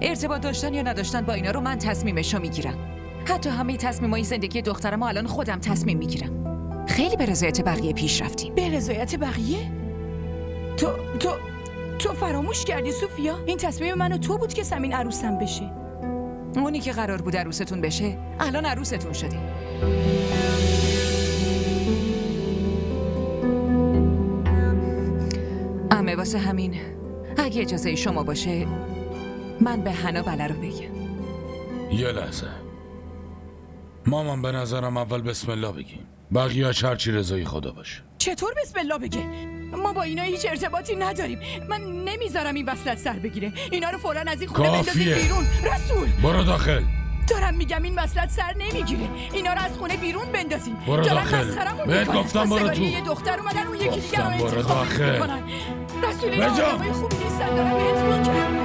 ارتباط داشتن یا نداشتن با اینا رو من تصمیمشو میگیرم. حتی همه تصمیمای زندگی دخترم و الان خودم تصمیم میگیرم. خیلی به رضایت بقیه پیش رفتیم. به رضایت بقیه؟ تو فراموش کردی سوفیا؟ این تصمیم من و تو بود که سمین عروسم بشه. اونی که قرار بود عروستون بشه الان عروستون شدی. عمه واسه همین اگه اجازه شما باشه من به حنا بله رو بگم. یه لحظه مامان، به نظرم اول بسم الله بگیم، بقیه‌اش هرچی رضای خدا باشه. چطور بسم الله بگه؟ ما با اینا هیچ ارتباطی نداریم. من نمیذارم این وصلت سر بگیره. اینا رو فوراً از این خونه بندازید بیرون. رسول برو داخل. دارم میگم این وصلت سر نمیگیره. اینا رو از خونه بیرون بندازین. برو داخل. بهت گفتم برو تو. یه دختر اومدن اون یکی دیگه رو برو انتخاب داخل. میکنن. رسول اینا آدمای خوبی نیستن، دارم بهت میگم.